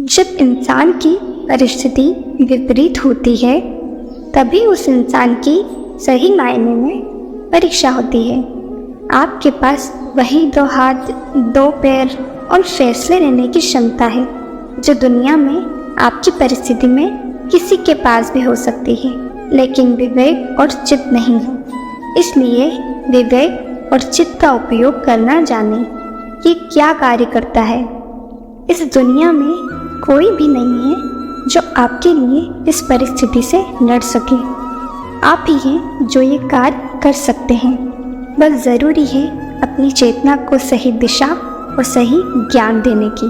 जब इंसान की परिस्थिति विपरीत होती है तभी उस इंसान की सही मायने में परीक्षा होती है। आपके पास वही 2 हाथ, 2 पैर और फैसले लेने की क्षमता है जो दुनिया में आपकी परिस्थिति में किसी के पास भी हो सकती है, लेकिन विवेक और चित्त नहीं है। इसलिए विवेक और चित्त का उपयोग करना जाने कि क्या कार्य करता है। इस दुनिया में कोई भी नहीं है जो आपके लिए इस परिस्थिति से लड़ सके। आप ही हैं जो ये कार्य कर सकते हैं। बस ज़रूरी है अपनी चेतना को सही दिशा और सही ज्ञान देने की।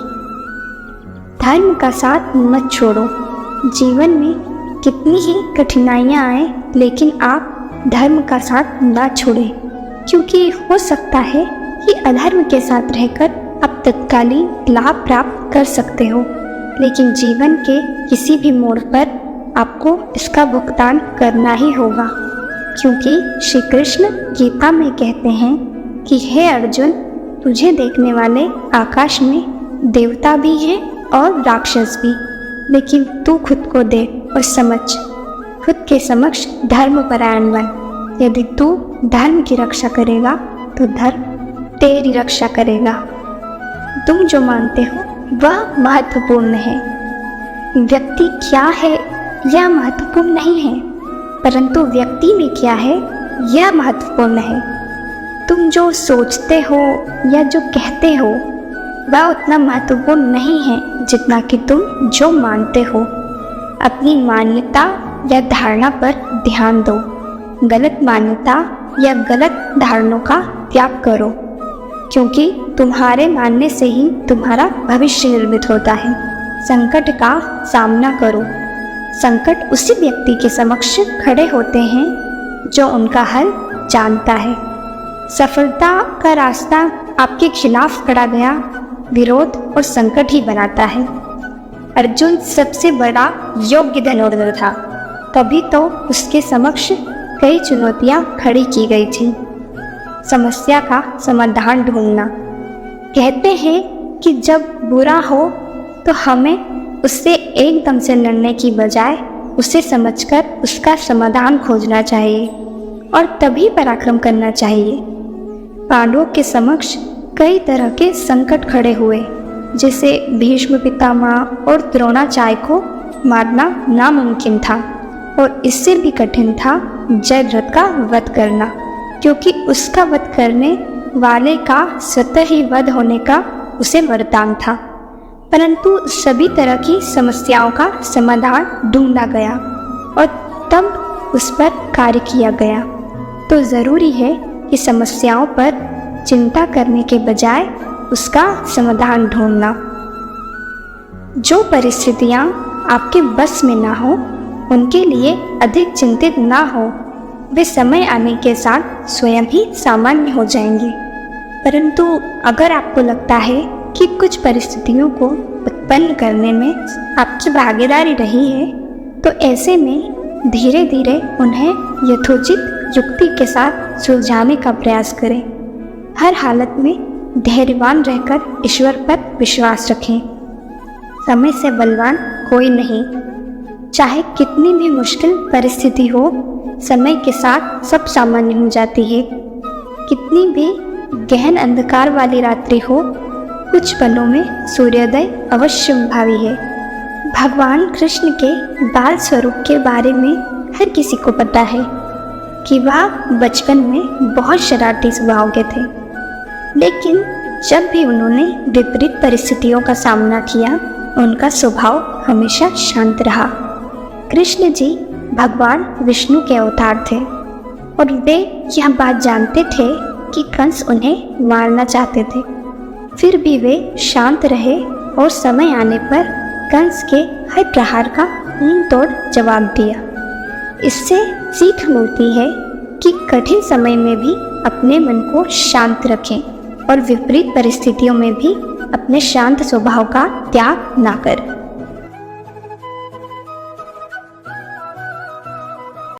धर्म का साथ मत छोड़ो। जीवन में कितनी ही कठिनाइयाँ आए, लेकिन आप धर्म का साथ ना छोड़ें, क्योंकि हो सकता है कि अधर्म के साथ रहकर आप तत्कालीन लाभ प्राप्त कर सकते हो, लेकिन जीवन के किसी भी मोड़ पर आपको इसका भुगतान करना ही होगा। क्योंकि श्री कृष्ण गीता में कहते हैं कि हे अर्जुन, तुझे देखने वाले आकाश में देवता भी हैं और राक्षस भी, लेकिन तू खुद को देख और समझ। खुद के समक्ष धर्मपरायण बन। यदि तू धर्म की रक्षा करेगा तो धर्म तेरी रक्षा करेगा। तुम जो मानते हो वह महत्वपूर्ण है। व्यक्ति क्या है यह महत्वपूर्ण नहीं है, परंतु व्यक्ति में क्या है यह महत्वपूर्ण है। तुम जो सोचते हो या जो कहते हो वह उतना महत्वपूर्ण नहीं है जितना कि तुम जो मानते हो। अपनी मान्यता या धारणा पर ध्यान दो। गलत मान्यता या गलत धारणों का त्याग करो, क्योंकि तुम्हारे मानने से ही तुम्हारा भविष्य निर्मित होता है। संकट का सामना करो। संकट उसी व्यक्ति के समक्ष खड़े होते हैं जो उनका हल जानता है। सफलता का रास्ता आपके खिलाफ खड़ा गया विरोध और संकट ही बनाता है। अर्जुन सबसे बड़ा योग्य धनुर्धर था, तभी तो उसके समक्ष कई चुनौतियां खड़ी की गई थी। समस्या का समाधान ढूंढना। कहते हैं कि जब बुरा हो तो हमें उससे एकदम से लड़ने की बजाय उसे समझकर उसका समाधान खोजना चाहिए और तभी पराक्रम करना चाहिए। पांडवों के समक्ष कई तरह के संकट खड़े हुए, जिसे भीष्म पितामह और द्रोणाचार्य को मारना नामुमकिन था, और इससे भी कठिन था जयद्रथ का वध करना, क्योंकि उसका वध करने वाले का स्वतः ही वध होने का उसे वरदान था। परंतु सभी तरह की समस्याओं का समाधान ढूंढा गया और तब उस पर कार्य किया गया। तो ज़रूरी है कि समस्याओं पर चिंता करने के बजाय उसका समाधान ढूंढना। जो परिस्थितियाँ आपके बस में ना हो उनके लिए अधिक चिंतित ना हो। वे समय आने के साथ स्वयं ही सामान्य हो जाएंगे। परंतु अगर आपको लगता है कि कुछ परिस्थितियों को उत्पन्न करने में आपकी भागीदारी रही है, तो ऐसे में धीरे धीरे उन्हें यथोचित युक्ति के साथ सुलझाने का प्रयास करें। हर हालत में धैर्यवान रहकर ईश्वर पर विश्वास रखें। समय से बलवान कोई नहीं। चाहे कितनी भी मुश्किल परिस्थिति हो, समय के साथ सब सामान्य हो जाती है। कितनी भी गहन अंधकार वाली रात्रि हो, कुछ पलों में सूर्योदय अवश्य भावी है। भगवान कृष्ण के बाल स्वरूप के बारे में हर किसी को पता है कि वह बचपन में बहुत शरारती स्वभाव के थे, लेकिन जब भी उन्होंने विपरीत परिस्थितियों का सामना किया, उनका स्वभाव हमेशा शांत रहा। कृष्ण जी भगवान विष्णु के अवतार थे और वे यह बात जानते थे कि कंस उन्हें मारना चाहते थे, फिर भी वे शांत रहे और समय आने पर कंस के हर प्रहार का मुंह तोड़ जवाब दिया। इससे सीख मिलती है कि कठिन समय में भी अपने मन को शांत रखें और विपरीत परिस्थितियों में भी अपने शांत स्वभाव का त्याग ना करें।